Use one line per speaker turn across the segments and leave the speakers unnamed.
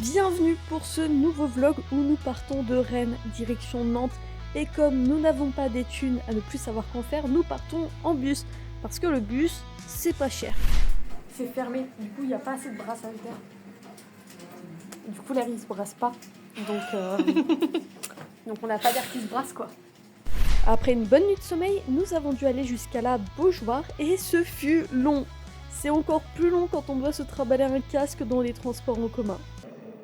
Bienvenue pour ce nouveau vlog où nous partons de Rennes, direction Nantes. Et comme nous n'avons pas des thunes à ne plus savoir qu'en faire, nous partons en bus. Parce que le bus, c'est pas cher. C'est fermé, du coup il n'y a pas assez de brassage d'air. Du coup l'air il se brasse pas. Donc on n'a pas d'air qui se brasse quoi. Après une bonne nuit de sommeil, nous avons dû aller jusqu'à la Beaujoire et ce fut long. C'est encore plus long quand on doit se trimballer un casque dans les transports en commun.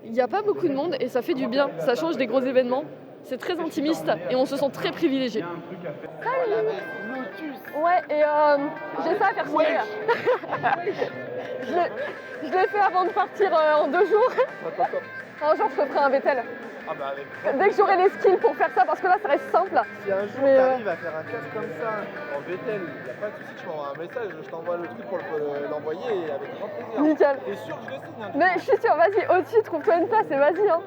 Il n'y a pas beaucoup de monde et ça fait du bien, ça change des gros événements. C'est très intimiste et on se sent très privilégié. Salut. Ouais, et j'ai ça à faire signer là. Je l'ai fait avant de partir en 2 jours. Un jour je te ferai un Vettel.
Ah bah avec...
Dès que j'aurai les skills pour faire ça, parce que là ça reste simple.
Si un jour t'arrives à faire un casque comme ça en Vettel, y a pas de souci, tu m'envoies un message, je t'envoie le truc pour l'envoyer et avec grand plaisir.
Nickel.
T'es sûr que je le signe hein,
Mais je suis sûre, vas-y, au-dessus, trouve-toi une place et vas-y hein.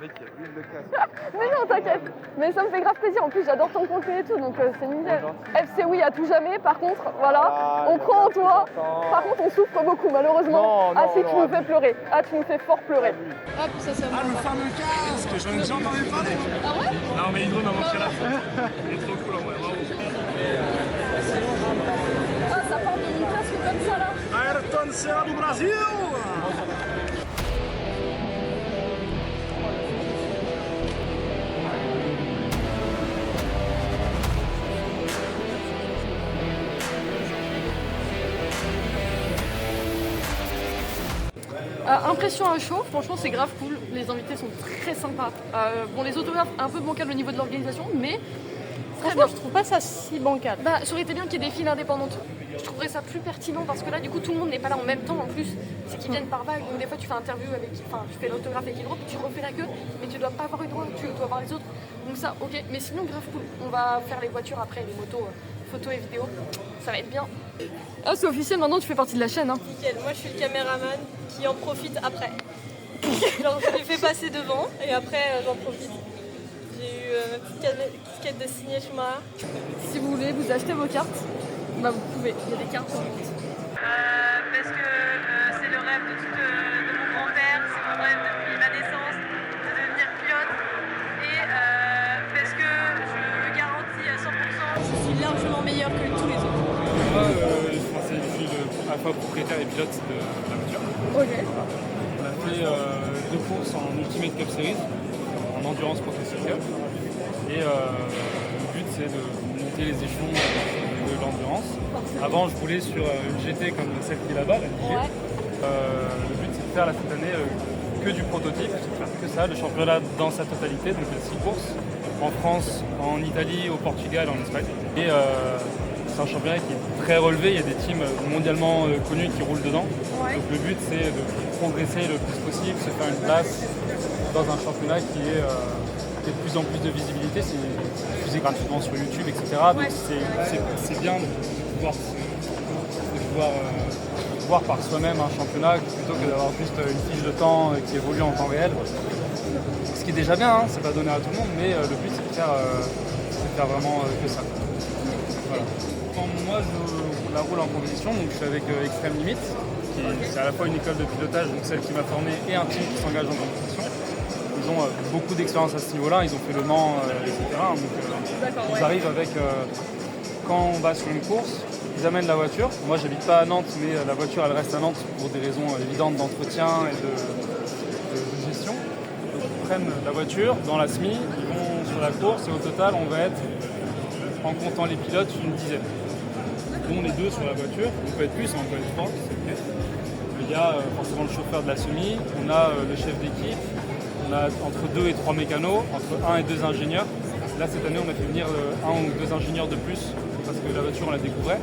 Mec, il y a l'huile de casque.
Mais non, t'inquiète. Mais ça me fait grave plaisir. En plus, j'adore ton contenu et tout, donc c'est nickel. FC oui à tout jamais. Par contre, voilà, on croit en toi. Par contre, on souffre beaucoup, malheureusement.
Non,
si tu nous fais pleurer. Ah, tu nous fais fort pleurer.
Hop, ça
Le fameux casque, j'en avais parlé.
Ah ouais?
Non mais Hydro m'a montré la photo. Il est trop cool en vrai, bravo.
Ah, ça part d'une casque comme ça là.
Ayrton Senna du Brasil.
Impression à chaud, franchement c'est grave cool, les invités sont très sympas. Bon les autographes un peu bancal au niveau de l'organisation, mais franchement je trouve pas ça si bancal. Bah ça aurait été bien qu'il y ait des files indépendantes. Je trouverais ça plus pertinent parce que là du coup tout le monde n'est pas là en même temps en plus. C'est qu'ils viennent par vague, donc des fois tu fais interview avec, enfin tu fais l'autographe avec Hydro, puis tu refais la queue, mais tu dois pas avoir une droite, tu dois voir les autres. Donc ça ok, mais sinon grave cool. On va faire les voitures après, les motos, photos et vidéos, ça va être bien. Ah c'est officiel, maintenant tu fais partie de la chaîne hein.
Nickel, moi je suis le caméraman qui en profite après. Genre je les fais passer devant et après j'en profite. J'ai eu ma petite casquette de signer Schumacher.
Si vous voulez vous acheter vos cartes, bah vous pouvez, il y a des cartes en vente.
Parce que c'est le rêve de mon grand-père, c'est mon rêve depuis ma naissance de devenir pilote et parce que je le garantis à 100%, je suis largement meilleure que tous les autres.
Moi, je suis à la fois propriétaire et pilote de la voiture.
Ok.
On a fait 2 courses en Ultimate Cup Series, en endurance professionnelle. Et le but c'est de monter les échelons de l'endurance. Avant je roulais sur une GT comme celle qui est là-bas, la NG. Le but c'est de faire là, cette année que du prototype, faire que ça, le championnat dans sa totalité, donc les 6 courses, en France, en Italie, au Portugal, en Espagne. Et c'est un championnat qui est très relevé, il y a des teams mondialement connus qui roulent dedans.
Ouais.
Donc le but c'est de progresser le plus possible, se faire une place dans un championnat qui est de plus en plus de visibilité, c'est diffusé gratuitement sur YouTube, etc. Donc c'est bien de pouvoir, voir par soi-même un championnat plutôt que d'avoir juste une fiche de temps qui évolue en temps réel. Ce qui est déjà bien, hein, c'est pas donné à tout le monde, mais le but c'est de faire vraiment que ça. Voilà. Quand moi je la roule en compétition, donc je suis avec Extreme Limit, c'est à la fois une école de pilotage, donc celle qui m'a formé, et un team qui s'engage en compétition. Ils ont beaucoup d'expérience à ce niveau-là, ils ont fait le Mans, etc. Donc ils arrivent avec, quand on va sur une course, ils amènent la voiture. Moi j'habite pas à Nantes, mais la voiture elle reste à Nantes pour des raisons évidentes d'entretien et de gestion. Donc ils prennent la voiture dans la SMI, ils vont sur la course et au total on va être, en comptant les pilotes, une dizaine. Dont les 2 sur la voiture, on peut être plus, on peut être 3, c'est ok. Il y a forcément le chauffeur de la SMI, on a le chef d'équipe. On a entre 2 et 3 mécanos, entre 1 et 2 ingénieurs. Là, cette année, on a fait venir 1 ou 2 ingénieurs de plus parce que la voiture, on la découvrait.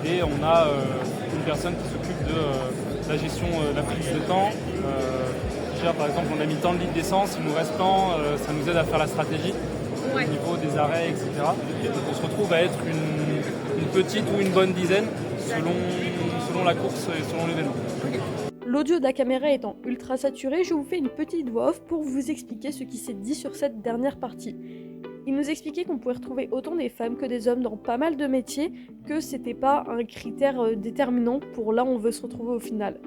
Et on a une personne qui s'occupe de la gestion, la prise de temps. Qui gère, par exemple, on a mis tant de litres d'essence, il nous reste tant, ça nous aide à faire la stratégie au niveau des arrêts, etc. Donc on se retrouve à être une petite ou une bonne dizaine selon la course et selon l'événement.
L'audio de la caméra étant ultra saturé, je vous fais une petite voix off pour vous expliquer ce qui s'est dit sur cette dernière partie. Il nous expliquait qu'on pouvait retrouver autant des femmes que des hommes dans pas mal de métiers, que c'était pas un critère déterminant pour là où on veut se retrouver au final.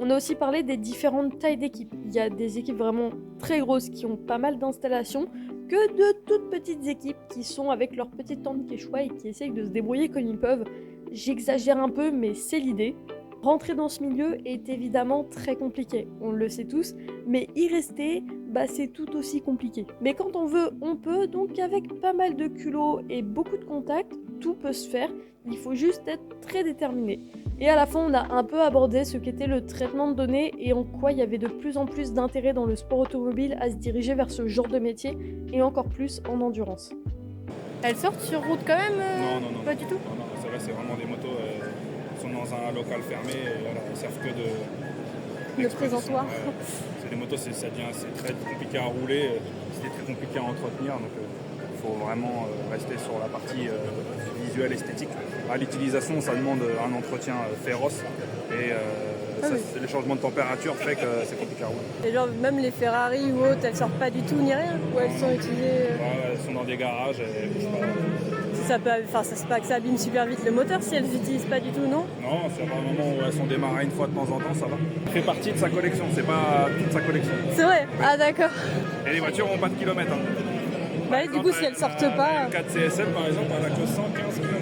On a aussi parlé des différentes tailles d'équipes. Il y a des équipes vraiment très grosses qui ont pas mal d'installations, que de toutes petites équipes qui sont avec leur petite tente Quechua et qui essayent de se débrouiller comme ils peuvent. J'exagère un peu, mais c'est l'idée. Rentrer dans ce milieu est évidemment très compliqué, on le sait tous, mais y rester, c'est tout aussi compliqué. Mais quand on veut, on peut, donc avec pas mal de culot et beaucoup de contacts, tout peut se faire, il faut juste être très déterminé. Et à la fin, on a un peu abordé ce qu'était le traitement de données et en quoi il y avait de plus en plus d'intérêt dans le sport automobile à se diriger vers ce genre de métier et encore plus en endurance.
Elles sortent sur route quand même
Non.
Pas du tout.
Non, c'est vraiment des motos qui sont dans un local fermé, elles servent que de
présentoir.
C'est des motos, c'est très compliqué à rouler, c'est très compliqué à entretenir, donc il faut vraiment rester sur la partie visuelle, esthétique. À l'utilisation, ça demande un entretien féroce et les changements de température fait que c'est compliqué à rouler.
Et genre, même les Ferrari ou autres, elles sortent pas du tout ni rien, ou elles sont utilisées.
Elles sont dans des garages et
Ça c'est pas que ça abîme super vite le moteur si elles n'utilisent pas du tout, non?
Non, c'est à un moment où elles sont démarrées une fois de temps en temps, ça va. Ça fait partie de sa collection, c'est pas toute sa collection.
C'est vrai. Ah d'accord.
Et les voitures n'ont pas de kilomètres.
Du coup, si elles sortent pas.
Une 4 CSL par exemple, elle a que 115 km.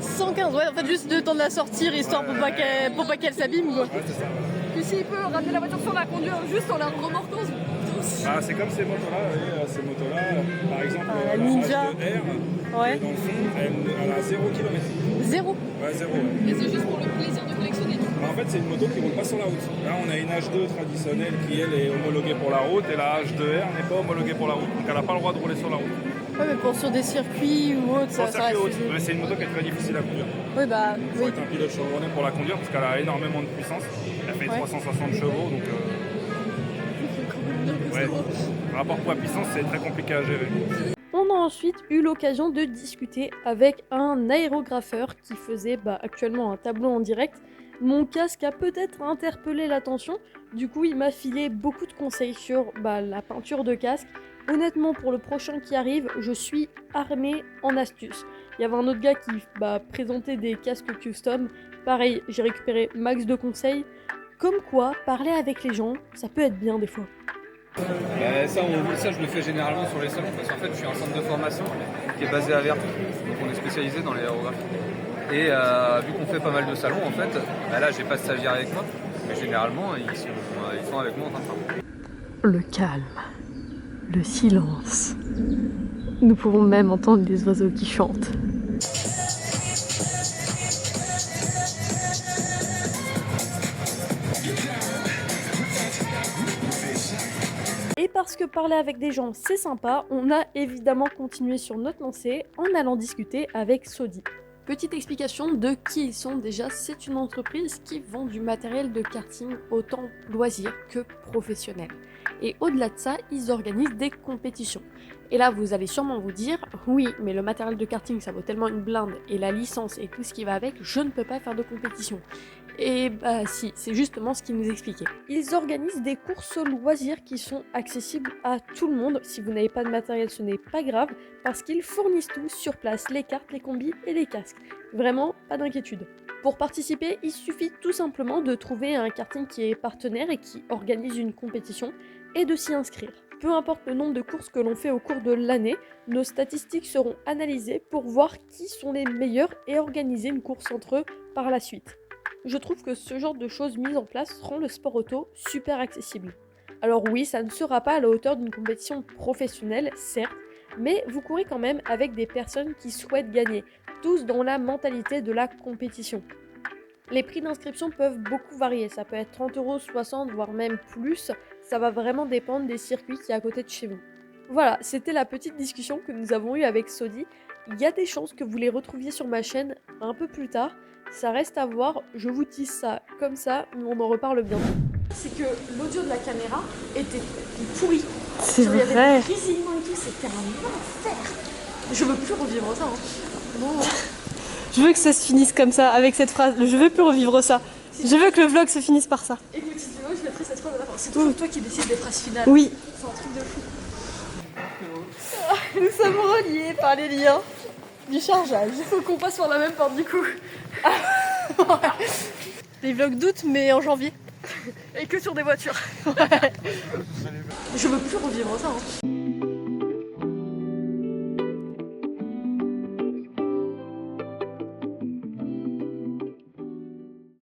115, ouais, en fait, juste le temps de la sortir, histoire pour pas qu'elle s'abîme, quoi.
Ouais, c'est ça.
Puis s'il peut ramener la voiture sans la conduire, juste en la remorquant.
C'est comme ces motos-là, par exemple,
la
la
Ninja.
H2R,
Ouais.
dans le fond, elle a 0 km.
0.
Ouais, 0.
Et c'est juste pour le plaisir de collectionner.
En fait, c'est une moto qui ne roule pas sur la route. Là, on a une H2 traditionnelle qui, elle, est homologuée pour la route, et la H2R n'est pas homologuée pour la route. Donc, elle n'a pas le droit de rouler sur la route.
Ouais, mais sur des circuits ou autre, ça
circuit
reste.
haute. Mais c'est une moto qui est très difficile à conduire.
Oui,
Il faut être un pilote chevronné pour la conduire parce qu'elle a énormément de puissance. Elle fait 360 chevaux, donc rapport poids-puissance, c'est très compliqué à gérer.
On a ensuite eu l'occasion de discuter avec un aérographeur qui faisait actuellement un tableau en direct. Mon casque a peut-être interpellé l'attention, du coup il m'a filé beaucoup de conseils sur la peinture de casque. Honnêtement, pour le prochain qui arrive, je suis armée en astuces. Il y avait un autre gars qui présentait des casques custom. Pareil, j'ai récupéré max de conseils. Comme quoi, parler avec les gens, ça peut être bien des fois.
Ça, je le fais généralement sur les salons parce qu'en fait, je suis un centre de formation qui est basé à Verdun, donc on est spécialisé dans l'aérographie. Et vu qu'on fait pas mal de salons, en fait, là, j'ai pas de stagiaires avec moi, mais généralement, ils sont avec moi en train de travailler.
Le calme, le silence. Nous pouvons même entendre des oiseaux qui chantent. Et parce que parler avec des gens c'est sympa, on a évidemment continué sur notre lancée en allant discuter avec Sodi. Petite explication de qui ils sont déjà, c'est une entreprise qui vend du matériel de karting autant loisir que professionnel. Et au-delà de ça, ils organisent des compétitions. Et là, vous allez sûrement vous dire, oui, mais le matériel de karting, ça vaut tellement une blinde, et la licence et tout ce qui va avec, je ne peux pas faire de compétition. Et si, c'est justement ce qu'ils nous expliquaient. Ils organisent des courses loisirs qui sont accessibles à tout le monde. Si vous n'avez pas de matériel, ce n'est pas grave, parce qu'ils fournissent tout sur place, les cartes, les combis et les casques. Vraiment, pas d'inquiétude. Pour participer, il suffit tout simplement de trouver un karting qui est partenaire et qui organise une compétition, et de s'y inscrire. Peu importe le nombre de courses que l'on fait au cours de l'année, nos statistiques seront analysées pour voir qui sont les meilleurs et organiser une course entre eux par la suite. Je trouve que ce genre de choses mises en place rend le sport auto super accessible. Alors oui, ça ne sera pas à la hauteur d'une compétition professionnelle, certes, mais vous courez quand même avec des personnes qui souhaitent gagner, tous dans la mentalité de la compétition. Les prix d'inscription peuvent beaucoup varier, ça peut être 30 €, 60, voire même plus, ça va vraiment dépendre des circuits qui est à côté de chez vous. Voilà, c'était la petite discussion que nous avons eue avec Sodi. Il y a des chances que vous les retrouviez sur ma chaîne un peu plus tard, ça reste à voir, je vous tease ça comme ça, mais on en reparle bientôt. C'est que l'audio de la caméra était pourri.
C'est
Il y avait
vrai.
des grésillements et tout, c'était un enfer. Je veux plus revivre ça. Non.
Je veux que ça se finisse comme ça, avec cette phrase. Je veux plus revivre ça. Je veux que le vlog se finisse par ça.
Écoute, si tu veux, je mettrai cette phrase à la fin. C'est toujours toi qui décides des phrases finales.
Oui.
C'est un truc de fou.
Nous sommes reliés par les liens du chargeage.
Il faut qu'on passe par la même porte du coup.
Les vlogs d'août, mais en janvier.
Et que sur des voitures.
Je veux plus revivre ça. Hein.